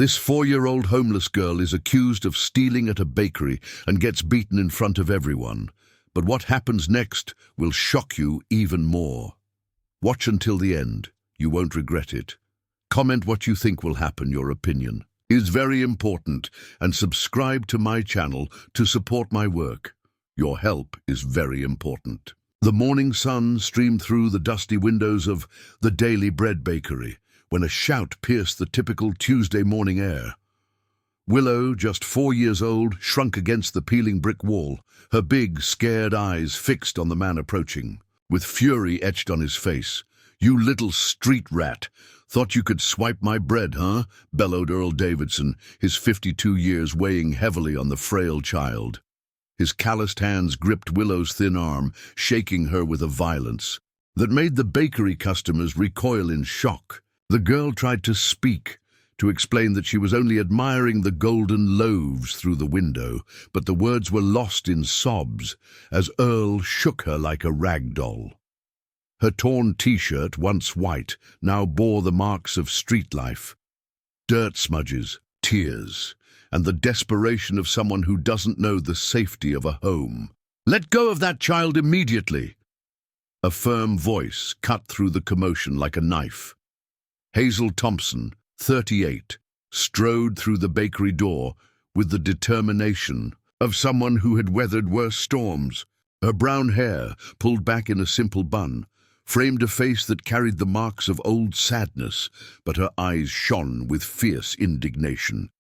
This 4-year-old homeless girl is accused of stealing at a bakery and gets beaten in front of everyone. But what happens next will shock you even more. Watch until the end. You won't regret it. Comment what you think will happen. Your opinion is very important, and subscribe to my channel to support my work. Your help is very important. The morning sun streamed through the dusty windows of the Daily Bread Bakery when a shout pierced the typical Tuesday morning air. Willow, just 4 years old, shrunk against the peeling brick wall, her big, scared eyes fixed on the man approaching, with fury etched on his face. "You little street rat! Thought you could swipe my bread, huh?" bellowed Earl Davidson, his 52 years weighing heavily on the frail child. His calloused hands gripped Willow's thin arm, shaking her with a violence that made the bakery customers recoil in shock. The girl tried to speak, to explain that she was only admiring the golden loaves through the window, but the words were lost in sobs as Earl shook her like a rag doll. Her torn T-shirt, once white, now bore the marks of street life. Dirt smudges, tears, and the desperation of someone who doesn't know the safety of a home. "Let go of that child immediately!" A firm voice cut through the commotion like a knife. Hazel Thompson, 38, strode through the bakery door with the determination of someone who had weathered worse storms. Her brown hair, pulled back in a simple bun, framed a face that carried the marks of old sadness, but her eyes shone with fierce indignation.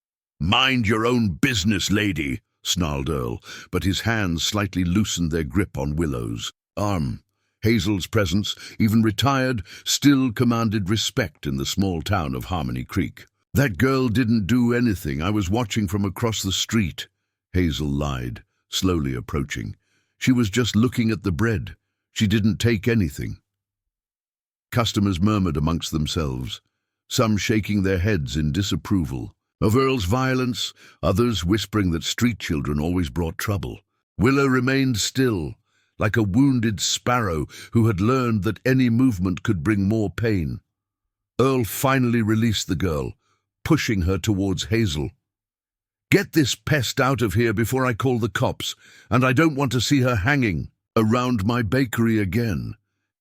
"Mind your own business, lady," snarled Earl, but his hands slightly loosened their grip on Willow's arm. Hazel's presence, even retired, still commanded respect in the small town of Harmony Creek. "That girl didn't do anything. I was watching from across the street," Hazel lied, slowly approaching. "She was just looking at the bread. She didn't take anything." Customers murmured amongst themselves, some shaking their heads in disapproval of Earl's violence, others whispering that street children always brought trouble. Willow remained still, like a wounded sparrow who had learned that any movement could bring more pain. Earl finally released the girl, pushing her towards Hazel. "Get this pest out of here before I call the cops, and I don't want to see her hanging around my bakery again."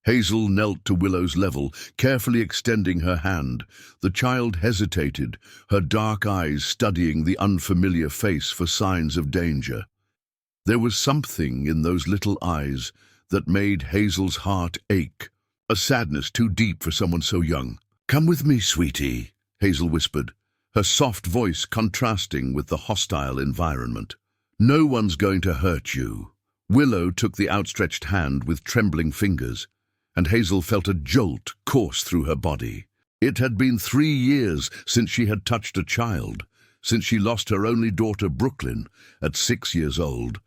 Hazel knelt to Willow's level, carefully extending her hand. The child hesitated, her dark eyes studying the unfamiliar face for signs of danger. There was something in those little eyes that made Hazel's heart ache, a sadness too deep for someone so young. "Come with me, sweetie," Hazel whispered, her soft voice contrasting with the hostile environment. "No one's going to hurt you." Willow took the outstretched hand with trembling fingers, and Hazel felt a jolt course through her body. It had been 3 years since she had touched a child, since she lost her only daughter Brooklyn at 6 years old,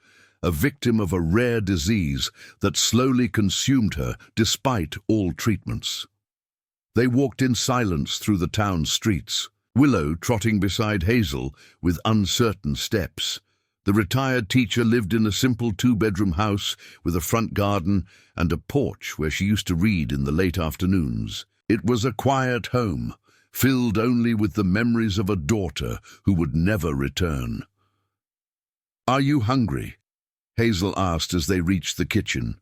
a victim of a rare disease that slowly consumed her despite all treatments. They walked in silence through the town streets, Willow trotting beside Hazel with uncertain steps. The retired teacher lived in a simple 2-bedroom house with a front garden and a porch where she used to read in the late afternoons. It was a quiet home, filled only with the memories of a daughter who would never return. "Are you hungry?" Hazel asked as they reached the kitchen.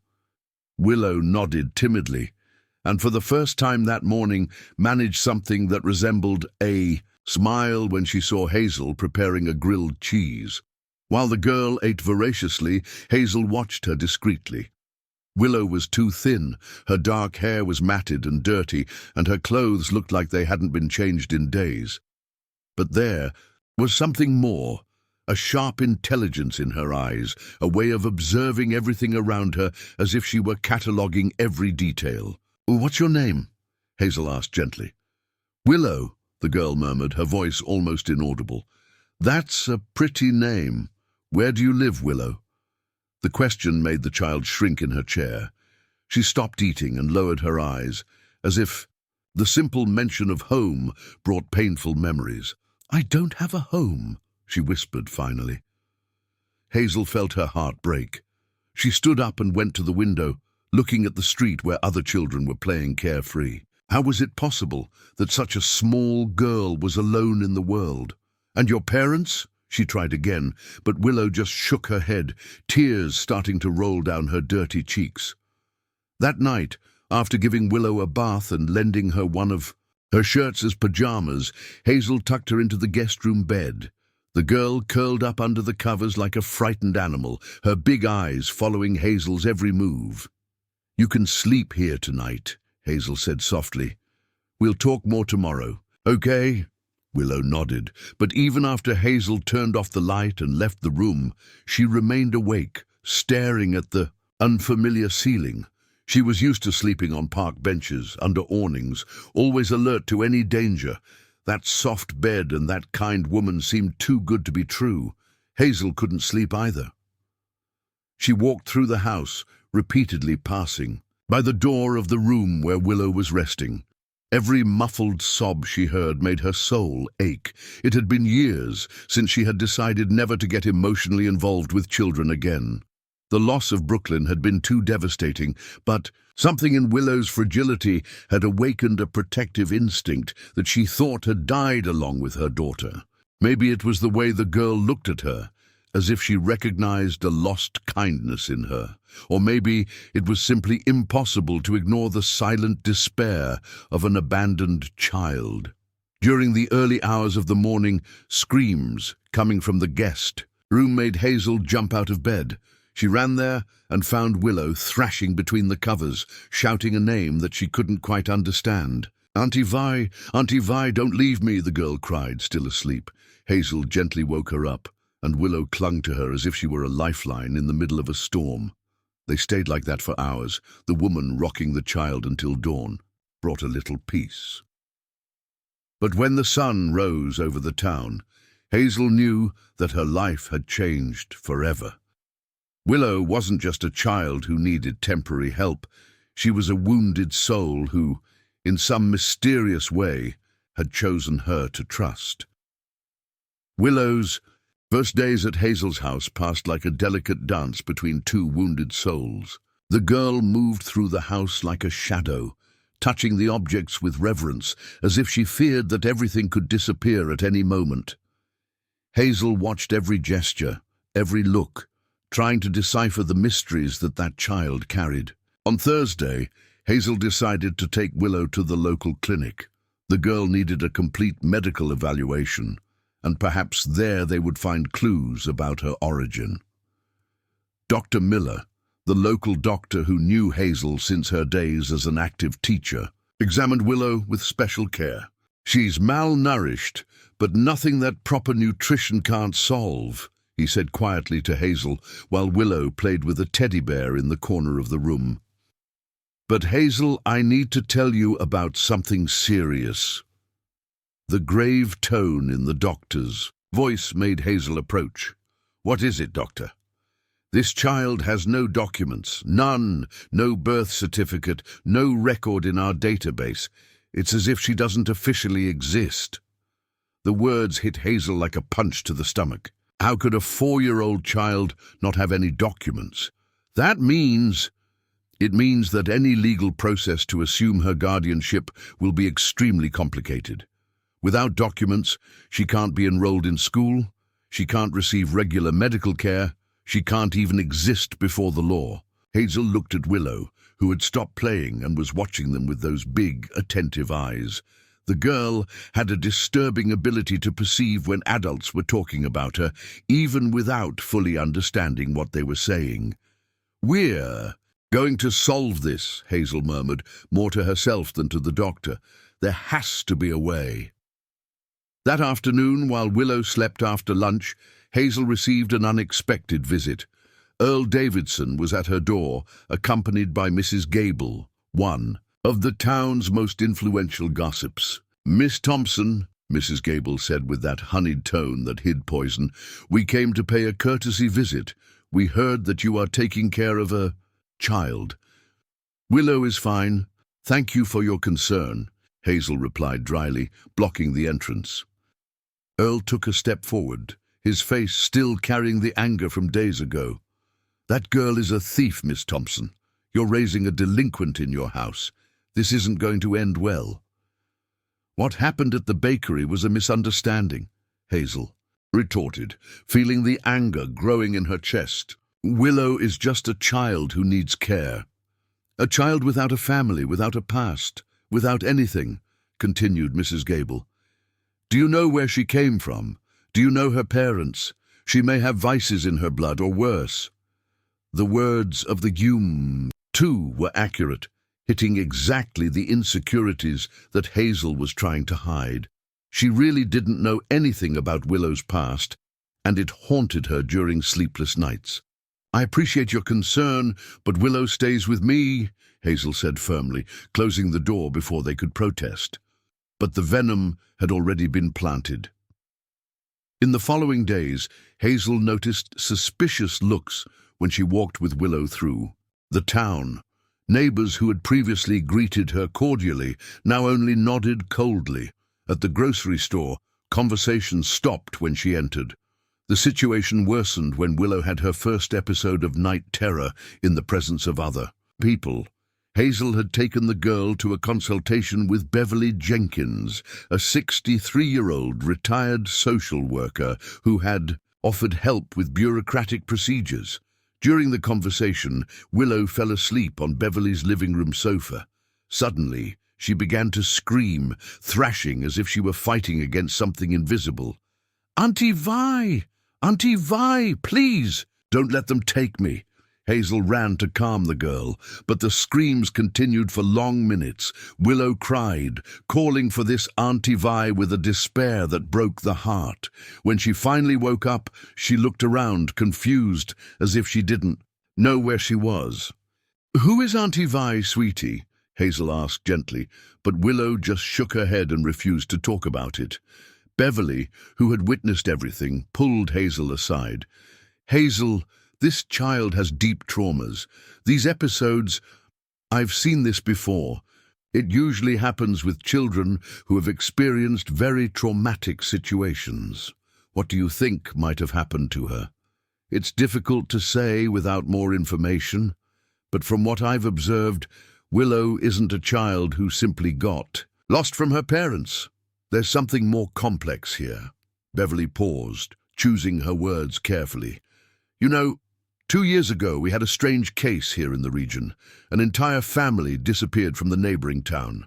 Willow nodded timidly, and for the first time that morning managed something that resembled a smile when she saw Hazel preparing a grilled cheese. While the girl ate voraciously, Hazel watched her discreetly. Willow was too thin, her dark hair was matted and dirty, and her clothes looked like they hadn't been changed in days. But there was something more, a sharp intelligence in her eyes, a way of observing everything around her as if she were cataloguing every detail. "What's your name?" Hazel asked gently. "Willow," the girl murmured, her voice almost inaudible. "That's a pretty name. Where do you live, Willow?" The question made the child shrink in her chair. She stopped eating and lowered her eyes, as if the simple mention of home brought painful memories. "I don't have a home," she whispered finally. Hazel felt her heart break. She stood up and went to the window, looking at the street where other children were playing carefree. How was it possible that such a small girl was alone in the world? And your parents? She tried again, but Willow just shook her head, tears starting to roll down her dirty cheeks. That night, after giving Willow a bath and lending her one of her shirts as pajamas, Hazel tucked her into the guest room bed. The girl curled up under the covers like a frightened animal, her big eyes following Hazel's every move. "You can sleep here tonight," Hazel said softly. "We'll talk more tomorrow, okay?" Willow nodded, but even after Hazel turned off the light and left the room, she remained awake, staring at the unfamiliar ceiling. She was used to sleeping on park benches, under awnings, always alert to any danger. That soft bed and that kind woman seemed too good to be true. Hazel couldn't sleep either. She walked through the house, repeatedly passing by the door of the room where Willow was resting. Every muffled sob she heard made her soul ache. It had been years since she had decided never to get emotionally involved with children again. The loss of Brooklyn had been too devastating, but something in Willow's fragility had awakened a protective instinct that she thought had died along with her daughter. Maybe it was the way the girl looked at her, as if she recognized a lost kindness in her. Or maybe it was simply impossible to ignore the silent despair of an abandoned child. During the early hours of the morning, screams coming from the guest room made Hazel jump out of bed. She ran there and found Willow thrashing between the covers, shouting a name that she couldn't quite understand. Auntie Vi, don't leave me," the girl cried, still asleep. Hazel gently woke her up, and Willow clung to her as if she were a lifeline in the middle of a storm. They stayed like that for hours, the woman rocking the child until dawn brought a little peace. But when the sun rose over the town, Hazel knew that her life had changed forever. Willow wasn't just a child who needed temporary help. She was a wounded soul who, in some mysterious way, had chosen her to trust. Willow's first days at Hazel's house passed like a delicate dance between two wounded souls. The girl moved through the house like a shadow, touching the objects with reverence, as if she feared that everything could disappear at any moment. Hazel watched every gesture, every look, trying to decipher the mysteries that child carried. On Thursday, Hazel decided to take Willow to the local clinic. The girl needed a complete medical evaluation, and perhaps there they would find clues about her origin. Dr. Miller, the local doctor who knew Hazel since her days as an active teacher, examined Willow with special care. "She's malnourished, but nothing that proper nutrition can't solve," he said quietly to Hazel, while Willow played with a teddy bear in the corner of the room. "But Hazel, I need to tell you about something serious." The grave tone in the doctor's voice made Hazel approach. "What is it, doctor?" "This child has no documents, none, no birth certificate, no record in our database. It's as if she doesn't officially exist." The words hit Hazel like a punch to the stomach. How could a 4-year-old child not have any documents? It means that any legal process to assume her guardianship will be extremely complicated. Without documents, she can't be enrolled in school, she can't receive regular medical care, she can't even exist before the law. Hazel looked at Willow, who had stopped playing and was watching them with those big, attentive eyes. The girl had a disturbing ability to perceive when adults were talking about her, even without fully understanding what they were saying. "We're going to solve this," Hazel murmured, more to herself than to the doctor. "There has to be a way." That afternoon, while Willow slept after lunch, Hazel received an unexpected visit. Earl Davidson was at her door, accompanied by Mrs. Gable, one of the town's most influential gossips. "Miss Thompson," Mrs. Gable said with that honeyed tone that hid poison, "we came to pay a courtesy visit. We heard that you are taking care of a child." "Willow is fine. Thank you for your concern," Hazel replied dryly, blocking the entrance. Earl took a step forward, his face still carrying the anger from days ago. "That girl is a thief, Miss Thompson. You're raising a delinquent in your house. This isn't going to end well. What happened at the bakery was a misunderstanding, Hazel retorted, feeling the anger growing in her chest. Willow is just a child who needs care. A child without a family, without a past, without anything, continued Mrs. Gable. Do you know where she came from? Do you know her parents? She may have vices in her blood, or worse. The words of the too, were accurate, hitting exactly the insecurities that Hazel was trying to hide. She really didn't know anything about Willow's past, and it haunted her during sleepless nights. I appreciate your concern, but Willow stays with me, Hazel said firmly, closing the door before they could protest. But the venom had already been planted. In the following days, Hazel noticed suspicious looks when she walked with Willow through the town. Neighbors who had previously greeted her cordially now only nodded coldly. At the grocery store, conversation stopped when she entered. The situation worsened when Willow had her first episode of night terror in the presence of other people. Hazel had taken the girl to a consultation with Beverly Jenkins, a 63-year-old retired social worker who had offered help with bureaucratic procedures. During the conversation, Willow fell asleep on Beverly's living room sofa. Suddenly, she began to scream, thrashing as if she were fighting against something invisible. "Auntie Vi! Auntie Vi, please! Don't let them take me!" Hazel ran to calm the girl, but the screams continued for long minutes. Willow cried, calling for this Auntie Vi with a despair that broke the heart. When she finally woke up, she looked around, confused, as if she didn't know where she was. "Who is Auntie Vi, sweetie?" Hazel asked gently, but Willow just shook her head and refused to talk about it. Beverly, who had witnessed everything, pulled Hazel aside. "Hazel, this child has deep traumas. These episodes, I've seen this before. It usually happens with children who have experienced very traumatic situations. What do you think might have happened to her? It's difficult to say without more information, but from what I've observed, Willow isn't a child who simply got lost from her parents. There's something more complex here." Beverly paused, choosing her words carefully. "You know, 2 years ago we had a strange case here in the region. An entire family disappeared from the neighboring town.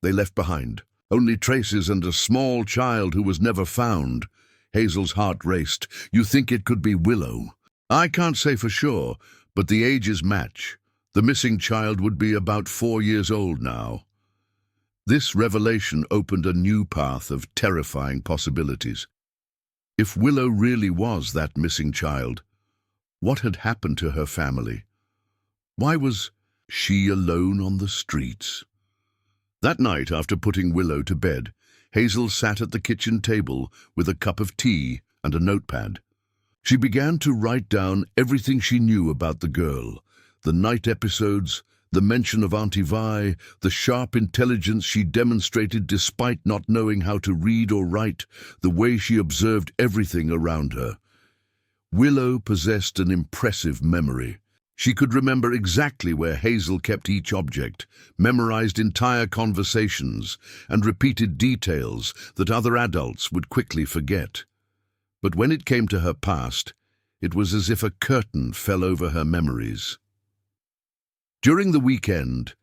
They left behind only traces and a small child who was never found." Hazel's heart raced. "You think it could be Willow?" "I can't say for sure, but the ages match. The missing child would be about 4 years old now." This revelation opened a new path of terrifying possibilities. If Willow really was that missing child, what had happened to her family? Why was she alone on the streets? That night, after putting Willow to bed, Hazel sat at the kitchen table with a cup of tea and a notepad. She began to write down everything she knew about the girl, the night episodes, the mention of Auntie Vi, the sharp intelligence she demonstrated despite not knowing how to read or write, the way she observed everything around her. Willow possessed an impressive memory. She could remember exactly where Hazel kept each object, memorized entire conversations, and repeated details that other adults would quickly forget. But when it came to her past, it was as if a curtain fell over her memories. During the weekend,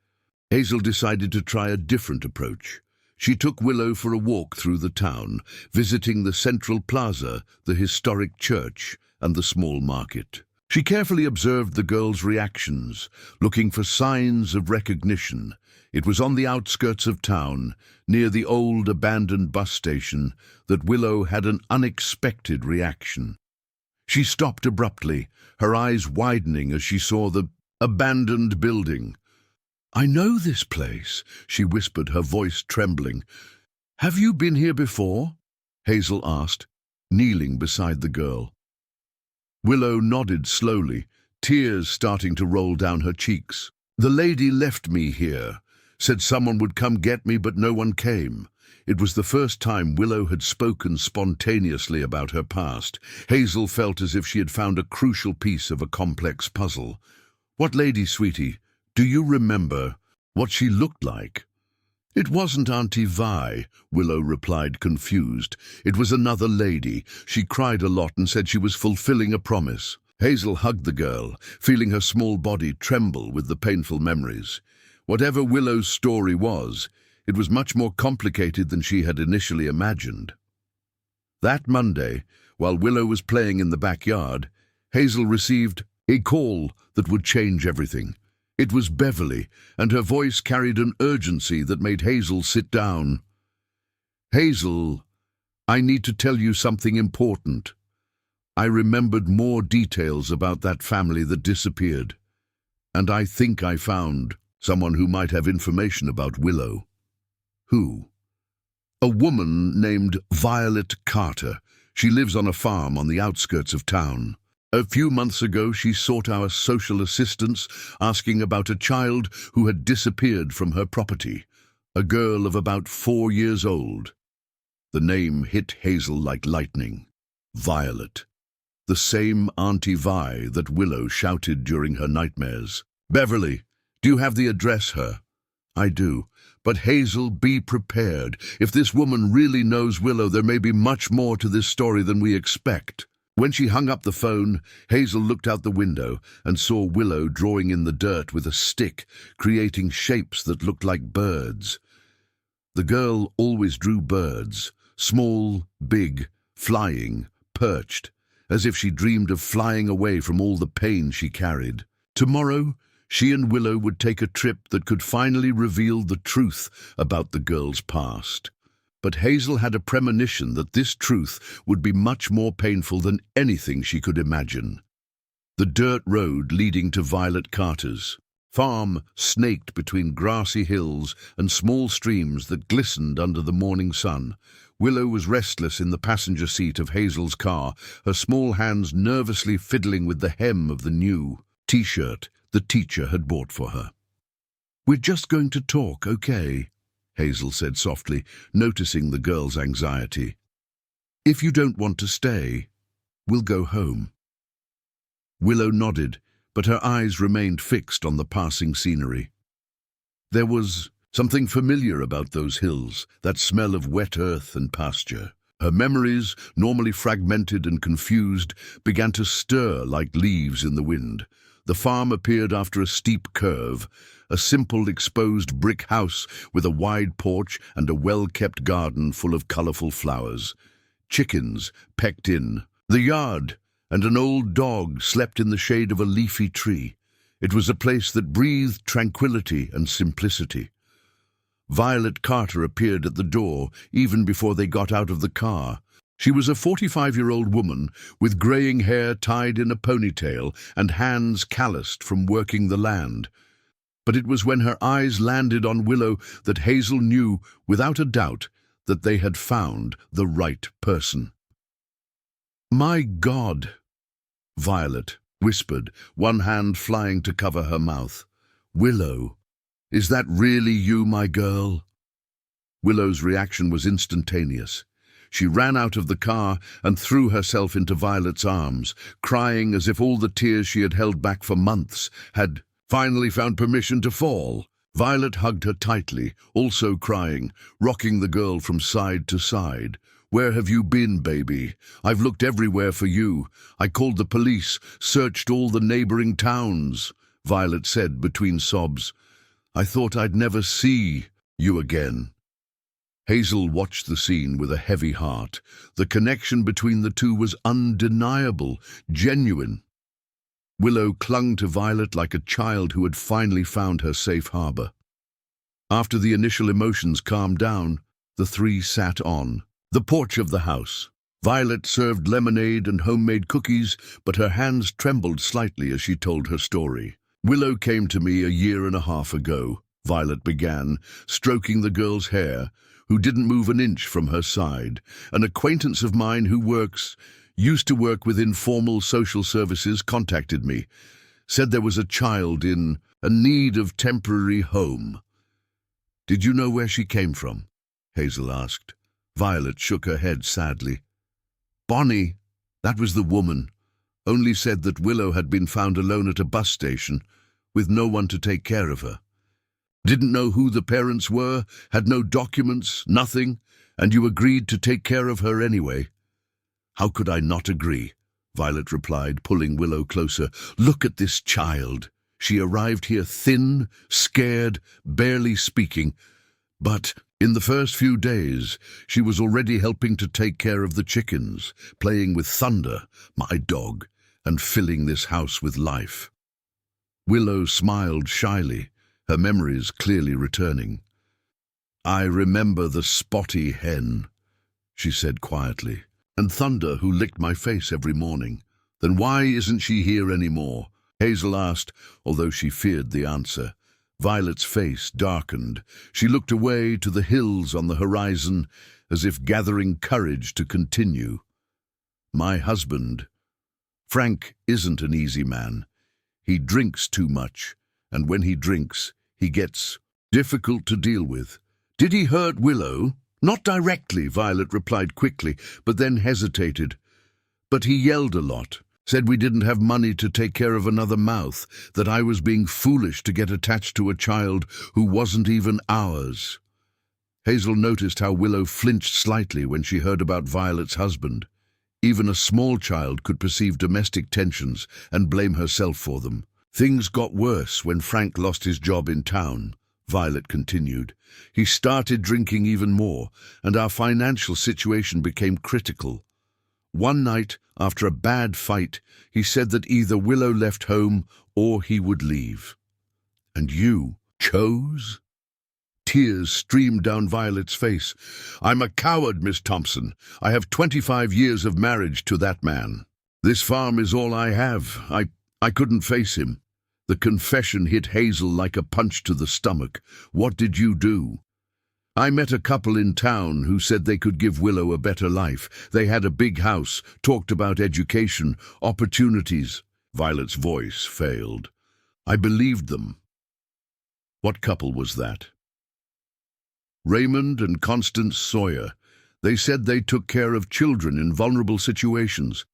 Hazel decided to try a different approach. She took Willow for a walk through the town, visiting the central plaza, the historic church, and the small market. She carefully observed the girl's reactions, looking for signs of recognition. It was on the outskirts of town, near the old abandoned bus station, that Willow had an unexpected reaction. She stopped abruptly, her eyes widening as she saw the abandoned building. "I know this place," she whispered, her voice trembling. "Have you been here before?" Hazel asked, kneeling beside the girl. Willow nodded slowly, tears starting to roll down her cheeks. "The lady left me here, said someone would come get me, but no one came." It was the first time Willow had spoken spontaneously about her past. Hazel felt as if she had found a crucial piece of a complex puzzle. "What lady, sweetie? Do you remember?" what she looked like. "It wasn't Auntie Vi," Willow replied, confused. "It was another lady. She cried a lot and said she was fulfilling a promise." Hazel hugged the girl, feeling her small body tremble with the painful memories. Whatever Willow's story was, it was much more complicated than she had initially imagined. That Monday, while Willow was playing in the backyard, Hazel received a call that would change everything. It was Beverly, and her voice carried an urgency that made Hazel sit down. "Hazel, I need to tell you something important." I remembered more details about that family that disappeared, and I think I found someone who might have information about Willow. "Who?" "A woman named Violet Carter. She lives on a farm on the outskirts of town. A few months ago, she sought our social assistance, asking about a child who had disappeared from her property, a girl of about 4 years old." The name hit Hazel like lightning. Violet. The same Auntie Vi that Willow shouted during her nightmares. "Beverly, do you have the address, her?" "I do. But Hazel, be prepared. If this woman really knows Willow, there may be much more to this story than we expect." When she hung up the phone, Hazel looked out the window and saw Willow drawing in the dirt with a stick, creating shapes that looked like birds. The girl always drew birds, small, big, flying, perched, as if she dreamed of flying away from all the pain she carried. Tomorrow, she and Willow would take a trip that could finally reveal the truth about the girl's past. But Hazel had a premonition that this truth would be much more painful than anything she could imagine. The dirt road leading to Violet Carter's farm snaked between grassy hills and small streams that glistened under the morning sun. Willow was restless in the passenger seat of Hazel's car, her small hands nervously fiddling with the hem of the new T-shirt the teacher had bought for her. "We're just going to talk, okay?" Hazel said softly, noticing the girl's anxiety. "If you don't want to stay, we'll go home." Willow nodded, but her eyes remained fixed on the passing scenery. There was something familiar about those hills, that smell of wet earth and pasture. Her memories, normally fragmented and confused, began to stir like leaves in the wind. The farm appeared after a steep curve, a simple exposed brick house with a wide porch and a well-kept garden full of colorful flowers. Chickens pecked in the yard, and an old dog slept in the shade of a leafy tree. It was a place that breathed tranquility and simplicity. Violet Carter appeared at the door even before they got out of the car. She was a 45-year-old woman with graying hair tied in a ponytail and hands calloused from working the land. But it was when her eyes landed on Willow that Hazel knew, without a doubt, that they had found the right person. "My God," Violet whispered, one hand flying to cover her mouth. "Willow, is that really you, my girl?" Willow's reaction was instantaneous. She ran out of the car and threw herself into Violet's arms, crying as if all the tears she had held back for months had finally found permission to fall. Violet hugged her tightly, also crying, rocking the girl from side to side. "Where have you been, baby? I've looked everywhere for you. I called the police, searched all the neighboring towns," Violet said between sobs. "I thought I'd never see you again." Hazel watched the scene with a heavy heart. The connection between the two was undeniable, genuine. Willow clung to Violet like a child who had finally found her safe harbor. After the initial emotions calmed down, the three sat on the porch of the house. Violet served lemonade and homemade cookies, but her hands trembled slightly as she told her story. "Willow came to me a year and a half ago," Violet began, stroking the girl's hair, who didn't move an inch from her side. "An acquaintance of mine who used to work with informal social services contacted me, said there was a child in a need of temporary home." "Did you know where she came from?" Hazel asked. Violet shook her head sadly. "Bonnie, that was the woman, only said that Willow had been found alone at a bus station, with no one to take care of her. Didn't know who the parents were, had no documents, nothing, and you agreed to take care of her anyway." "How could I not agree?" Violet replied, pulling Willow closer. "Look at this child. She arrived here thin, scared, barely speaking. But in the first few days, she was already helping to take care of the chickens, playing with Thunder, my dog, and filling this house with life." Willow smiled shyly, her memories clearly returning. "I remember the spotty hen," she said quietly, "and Thunder who licked my face every morning. Then why isn't she here anymore?" Hazel asked, although she feared the answer. Violet's face darkened. She looked away to the hills on the horizon, as if gathering courage to continue. "My husband. Frank isn't an easy man. He drinks too much, and when he drinks, he gets difficult to deal with." "Did he hurt Willow?" "Not directly," Violet replied quickly, but then hesitated. "But he yelled a lot. Said we didn't have money to take care of another mouth, that I was being foolish to get attached to a child who wasn't even ours." Hazel noticed how Willow flinched slightly when she heard about Violet's husband. Even a small child could perceive domestic tensions and blame herself for them. "Things got worse when Frank lost his job in town," Violet continued. "He started drinking even more, and our financial situation became critical. One night, after a bad fight, he said that either Willow left home or he would leave." "And you chose?" Tears streamed down Violet's face. "I'm a coward, Miss Thompson. I have 25 years of marriage to that man. This farm is all I have. I couldn't face him." The confession hit Hazel like a punch to the stomach. "What did you do?" "I met a couple in town who said they could give Willow a better life. They had a big house, talked about education, opportunities." Violet's voice failed. "I believed them." "What couple was that?" "Raymond and Constance Sawyer. They said they took care of children in vulnerable situations,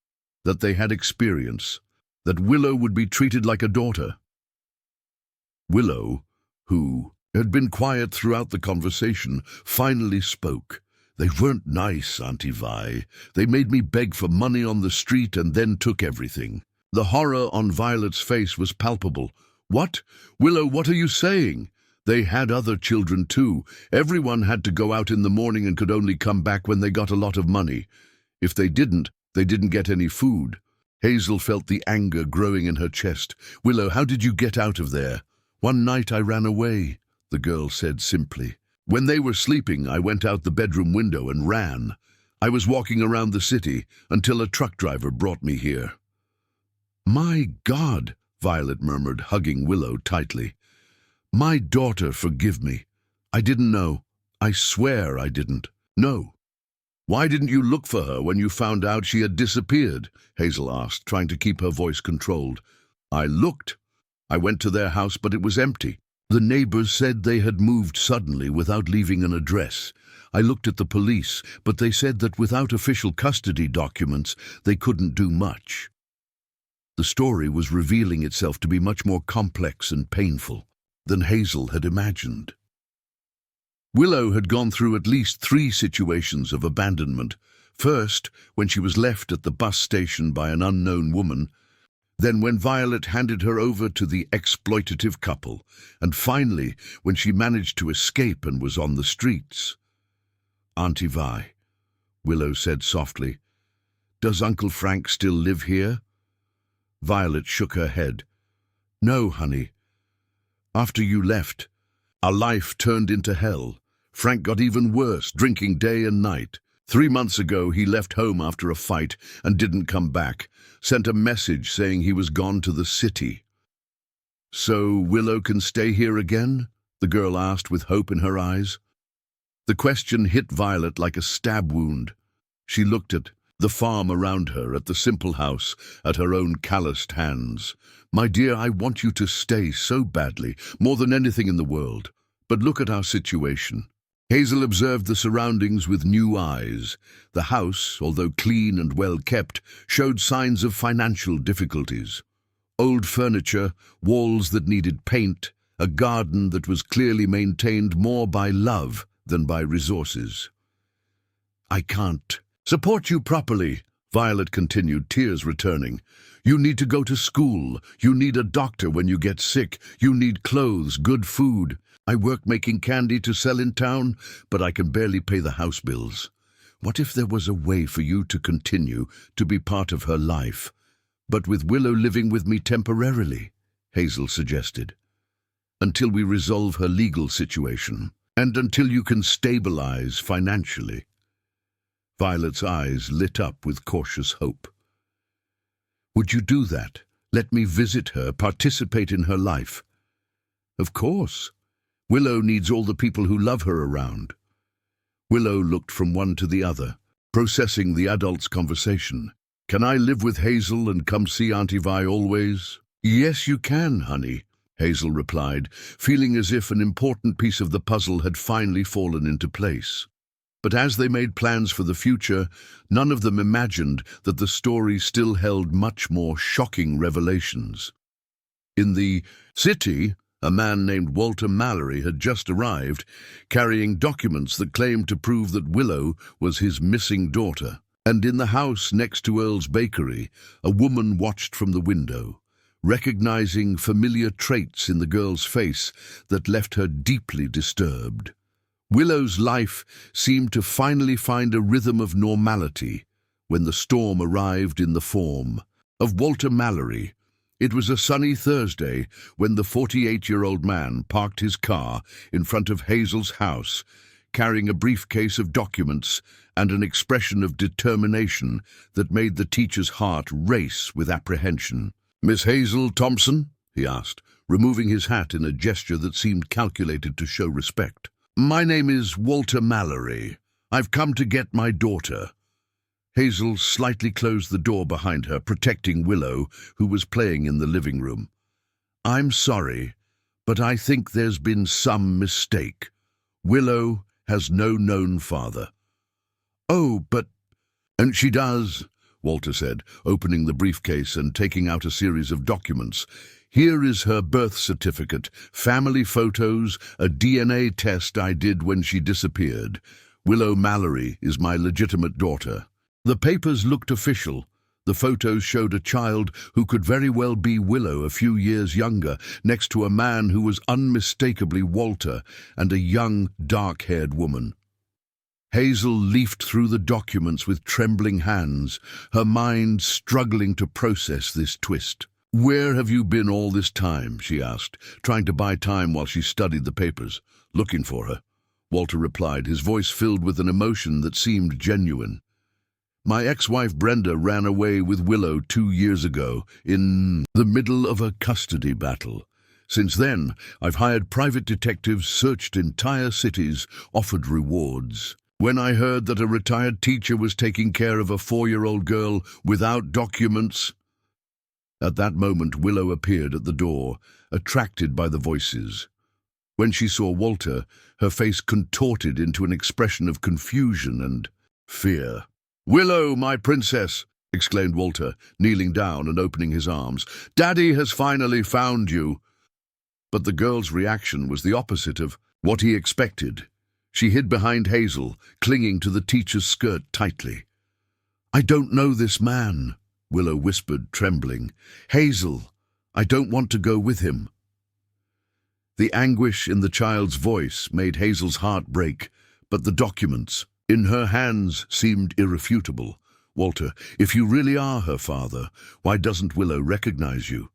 that they had experience, that Willow would be treated like a daughter." Willow, who had been quiet throughout the conversation, finally spoke. "They weren't nice, Auntie Vi. They made me beg for money on the street and then took everything." The horror on Violet's face was palpable. "What? Willow, what are you saying?" "They had other children too. Everyone had to go out in the morning and could only come back when they got a lot of money. If they didn't get any food." Hazel felt the anger growing in her chest. "Willow, how did you get out of there?" "One night I ran away," the girl said simply. "When they were sleeping, I went out the bedroom window and ran. I was walking around the city until a truck driver brought me here." "My God," Violet murmured, hugging Willow tightly. "My daughter, forgive me. I didn't know. I swear I didn't." "No." "Why didn't you look for her when you found out she had disappeared?" Hazel asked, trying to keep her voice controlled. "I looked. I went to their house, but it was empty. The neighbors said they had moved suddenly without leaving an address. I looked at the police, but they said that without official custody documents, they couldn't do much." The story was revealing itself to be much more complex and painful than Hazel had imagined. Willow had gone through at least 3 situations of abandonment. First, when she was left at the bus station by an unknown woman, then when Violet handed her over to the exploitative couple, and finally when she managed to escape and was on the streets. "Auntie Vi," Willow said softly, "does Uncle Frank still live here?" Violet shook her head. "No, honey. After you left, our life turned into hell. Frank got even worse, drinking day and night. 3 months ago, he left home after a fight and didn't come back. Sent a message saying he was gone to the city." "So Willow can stay here again?" the girl asked with hope in her eyes. The question hit Violet like a stab wound. She looked at the farm around her, at the simple house, at her own calloused hands. "My dear, I want you to stay so badly, more than anything in the world. But look at our situation." Hazel observed the surroundings with new eyes. The house, although clean and well kept, showed signs of financial difficulties. Old furniture, walls that needed paint, a garden that was clearly maintained more by love than by resources. "I can't support you properly," Violet continued, tears returning. "You need to go to school. You need a doctor when you get sick. You need clothes, good food. I work making candy to sell in town, but I can barely pay the house bills. What if there was a way for you to continue to be part of her life, but with Willow living with me temporarily?" Hazel suggested. "Until we resolve her legal situation, and until you can stabilize financially." Violet's eyes lit up with cautious hope. "Would you do that? Let me visit her, participate in her life?" "Of course. Willow needs all the people who love her around." Willow looked from one to the other, processing the adult's conversation. "Can I live with Hazel and come see Auntie Vi always?" "Yes, you can, honey," Hazel replied, feeling as if an important piece of the puzzle had finally fallen into place. But as they made plans for the future, none of them imagined that the story still held much more shocking revelations. In the city, a man named Walter Mallory had just arrived, carrying documents that claimed to prove that Willow was his missing daughter. And in the house next to Earl's bakery, a woman watched from the window, recognizing familiar traits in the girl's face that left her deeply disturbed. Willow's life seemed to finally find a rhythm of normality when the storm arrived in the form of Walter Mallory. It was a sunny Thursday when the 48-year-old man parked his car in front of Hazel's house, carrying a briefcase of documents and an expression of determination that made the teacher's heart race with apprehension. "Miss Hazel Thompson?" he asked, removing his hat in a gesture that seemed calculated to show respect. "My name is Walter Mallory. I've come to get my daughter." Hazel slightly closed the door behind her, protecting Willow, who was playing in the living room. "I'm sorry, but I think there's been some mistake. Willow has no known father." "Oh, but—" "And she does," Walter said, opening the briefcase and taking out a series of documents. "Here is her birth certificate, family photos, a DNA test I did when she disappeared. Willow Mallory is my legitimate daughter." The papers looked official. The photos showed a child who could very well be Willow a few years younger, next to a man who was unmistakably Walter, and a young, dark-haired woman. Hazel leafed through the documents with trembling hands, her mind struggling to process this twist. "Where have you been all this time?" she asked, trying to buy time while she studied the papers. "Looking for her," Walter replied, his voice filled with an emotion that seemed genuine. "My ex-wife Brenda ran away with Willow 2 years ago, in the middle of a custody battle. Since then, I've hired private detectives, searched entire cities, offered rewards. When I heard that a retired teacher was taking care of a 4-year-old girl without documents—" At that moment, Willow appeared at the door, attracted by the voices. When she saw Walter, her face contorted into an expression of confusion and fear. "Willow, my princess!" exclaimed Walter, kneeling down and opening his arms. "Daddy has finally found you!" But the girl's reaction was the opposite of what he expected. She hid behind Hazel, clinging to the teacher's skirt tightly. "I don't know this man," Willow whispered, trembling. "Hazel, I don't want to go with him." The anguish in the child's voice made Hazel's heart break, but the documents in her hands seemed irrefutable. "Walter, if you really are her father, why doesn't Willow recognize you?"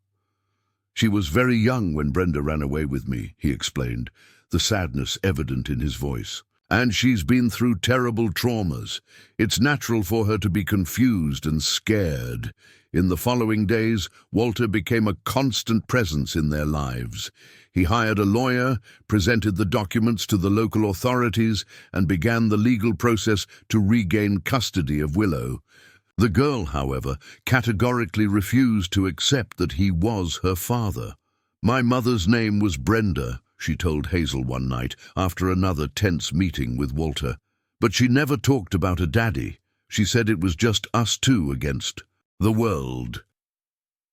"She was very young when Brenda ran away with me," he explained, the sadness evident in his voice. "And she's been through terrible traumas. It's natural for her to be confused and scared." In the following days, Walter became a constant presence in their lives. He hired a lawyer, presented the documents to the local authorities, and began the legal process to regain custody of Willow. The girl, however, categorically refused to accept that he was her father. "My mother's name was Brenda," she told Hazel one night after another tense meeting with Walter. "But she never talked about a daddy. She said it was just us two against the world."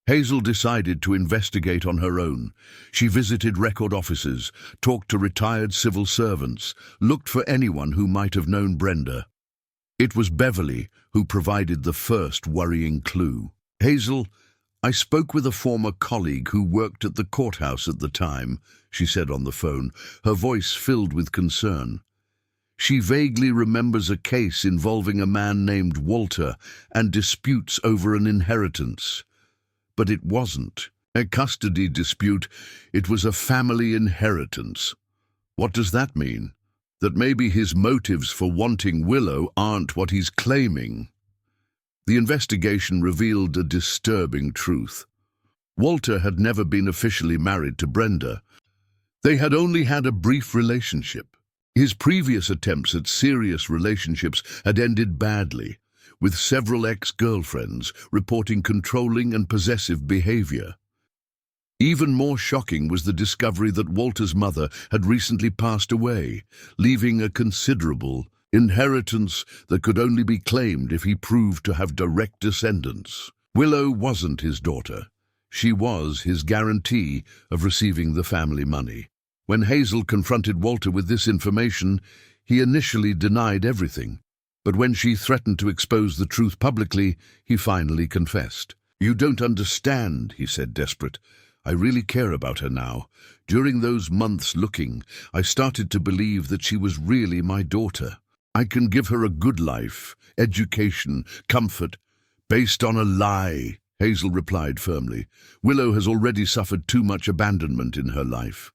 Hazel decided to investigate on her own. She visited record offices, talked to retired civil servants, looked for anyone who might have known Brenda. It was Beverly who provided the first worrying clue. "Hazel, I spoke with a former colleague who worked at the courthouse at the time," she said on the phone, her voice filled with concern. "She vaguely remembers a case involving a man named Walter and disputes over an inheritance. But it wasn't a custody dispute, it was a family inheritance." "What does that mean?" "That maybe his motives for wanting Willow aren't what he's claiming." The investigation revealed a disturbing truth. Walter had never been officially married to Brenda. They had only had a brief relationship. His previous attempts at serious relationships had ended badly, with several ex-girlfriends reporting controlling and possessive behavior. Even more shocking was the discovery that Walter's mother had recently passed away, leaving a considerable inheritance that could only be claimed if he proved to have direct descendants. Willow wasn't his daughter. She was his guarantee of receiving the family money. When Hazel confronted Walter with this information, he initially denied everything. But when she threatened to expose the truth publicly, he finally confessed. "You don't understand," he said, desperate. "I really care about her now. During those months looking, I started to believe that she was really my daughter. I can give her a good life, education, comfort, based on a lie," Hazel replied firmly. "Willow has already suffered too much abandonment in her life."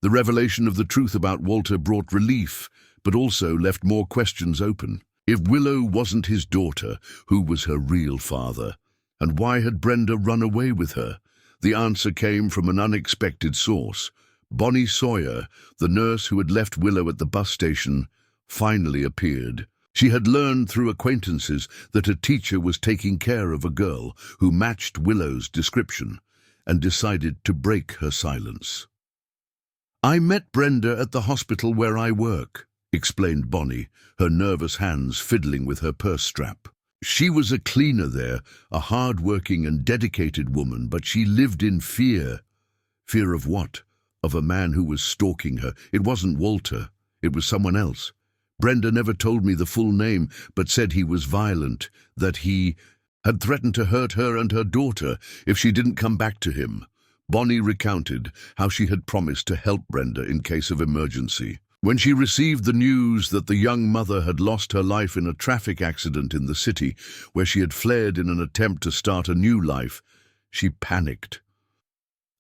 The revelation of the truth about Walter brought relief, but also left more questions open. If Willow wasn't his daughter, who was her real father? And why had Brenda run away with her? The answer came from an unexpected source. Bonnie Sawyer, the nurse who had left Willow at the bus station, finally appeared. She had learned through acquaintances that a teacher was taking care of a girl who matched Willow's description, and decided to break her silence. "I met Brenda at the hospital where I work," explained Bonnie, her nervous hands fiddling with her purse strap. "She was a cleaner there, a hard-working and dedicated woman, but she lived in fear." Fear of what? Of a man who was stalking her. It wasn't Walter. It was someone else. Brenda never told me the full name, but said he was violent, that he had threatened to hurt her and her daughter if she didn't come back to him. Bonnie recounted how she had promised to help Brenda in case of emergency. When she received the news that the young mother had lost her life in a traffic accident in the city, where she had fled in an attempt to start a new life, she panicked.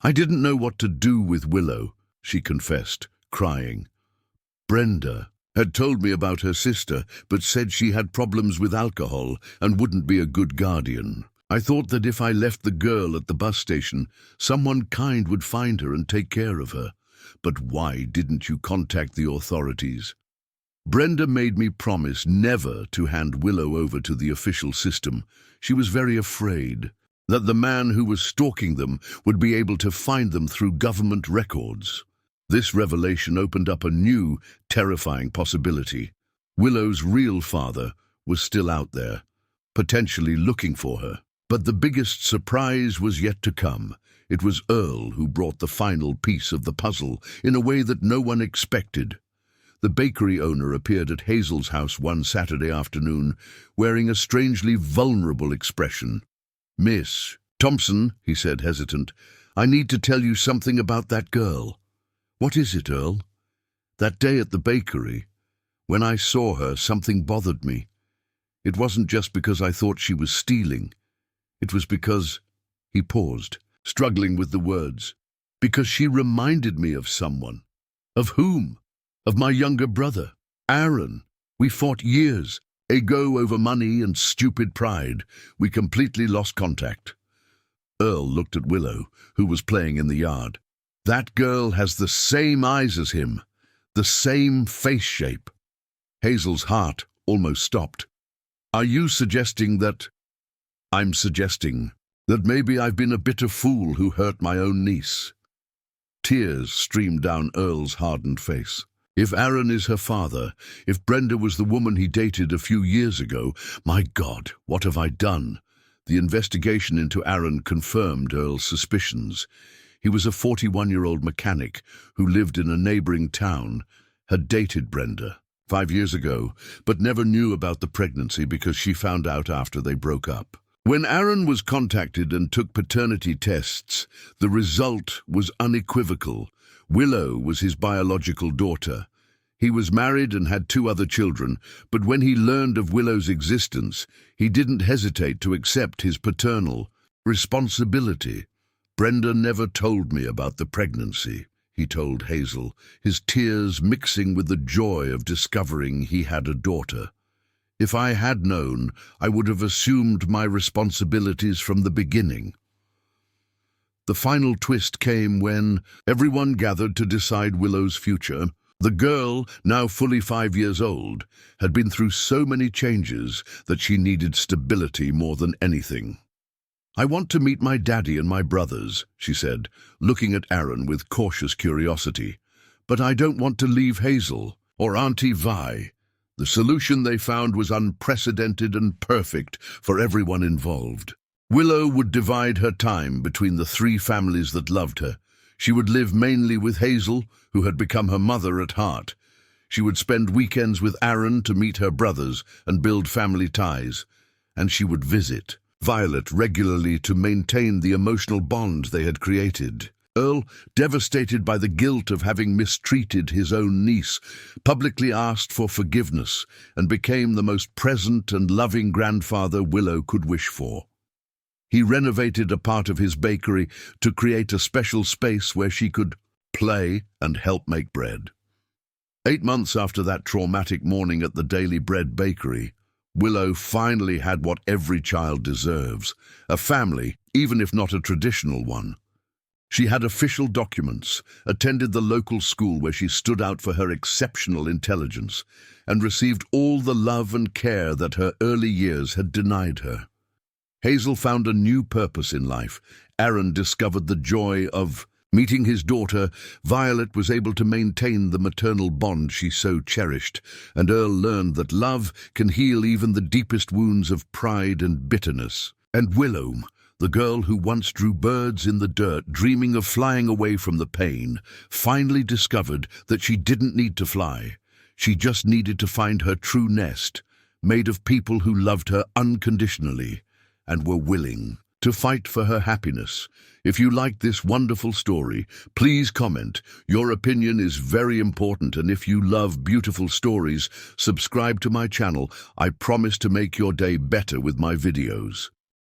"I didn't know what to do with Willow," she confessed, crying. "Brenda had told me about her sister, but said she had problems with alcohol and wouldn't be a good guardian. I thought that if I left the girl at the bus station, someone kind would find her and take care of her. But why didn't you contact the authorities?" Brenda made me promise never to hand Willow over to the official system. She was very afraid that the man who was stalking them would be able to find them through government records. This revelation opened up a new, terrifying possibility. Willow's real father was still out there, potentially looking for her. But the biggest surprise was yet to come. It was Earl who brought the final piece of the puzzle in a way that no one expected. The bakery owner appeared at Hazel's house one Saturday afternoon, wearing a strangely vulnerable expression. "Miss Thompson," he said, hesitant, "I need to tell you something about that girl." "What is it, Earl?" "That day at the bakery. When I saw her, something bothered me. It wasn't just because I thought she was stealing. It was because—" He paused, struggling with the words. "Because she reminded me of someone." "Of whom?" "Of my younger brother, Aaron. We fought years ago over money and stupid pride. We completely lost contact." Earl looked at Willow, who was playing in the yard. "That girl has the same eyes as him, the same face shape." Hazel's heart almost stopped. "Are you suggesting that—" "I'm suggesting that maybe I've been a bitter fool who hurt my own niece." Tears streamed down Earl's hardened face. "If Aaron is her father, if Brenda was the woman he dated a few years ago, my God, what have I done?" The investigation into Aaron confirmed Earl's suspicions. He was a 41-year-old mechanic who lived in a neighboring town, had dated Brenda 5 years ago, but never knew about the pregnancy because she found out after they broke up. When Aaron was contacted and took paternity tests, the result was unequivocal. Willow was his biological daughter. He was married and had 2 other children, but when he learned of Willow's existence, he didn't hesitate to accept his paternal responsibility. "Brenda never told me about the pregnancy," he told Hazel, his tears mixing with the joy of discovering he had a daughter. "If I had known, I would have assumed my responsibilities from the beginning." The final twist came when everyone gathered to decide Willow's future. The girl, now fully 5 years old, had been through so many changes that she needed stability more than anything. "I want to meet my daddy and my brothers," she said, looking at Aaron with cautious curiosity. "But I don't want to leave Hazel or Auntie Vi." The solution they found was unprecedented and perfect for everyone involved. Willow would divide her time between the 3 families that loved her. She would live mainly with Hazel, who had become her mother at heart. She would spend weekends with Aaron to meet her brothers and build family ties. And she would visit Violet regularly to maintain the emotional bond they had created. Earl, devastated by the guilt of having mistreated his own niece, publicly asked for forgiveness and became the most present and loving grandfather Willow could wish for. He renovated a part of his bakery to create a special space where she could play and help make bread. 8 months after that traumatic morning at the Daily Bread Bakery, Willow finally had what every child deserves, a family, even if not a traditional one. She had official documents, attended the local school where she stood out for her exceptional intelligence, and received all the love and care that her early years had denied her. Hazel found a new purpose in life. Aaron discovered the joy of meeting his daughter. Violet was able to maintain the maternal bond she so cherished, and Earl learned that love can heal even the deepest wounds of pride and bitterness. And Willow, the girl who once drew birds in the dirt, dreaming of flying away from the pain, finally discovered that she didn't need to fly. She just needed to find her true nest, made of people who loved her unconditionally and were willing to fight for her happiness. If you like this wonderful story, please comment. Your opinion is very important, and if you love beautiful stories, subscribe to my channel. I promise to make your day better with my videos.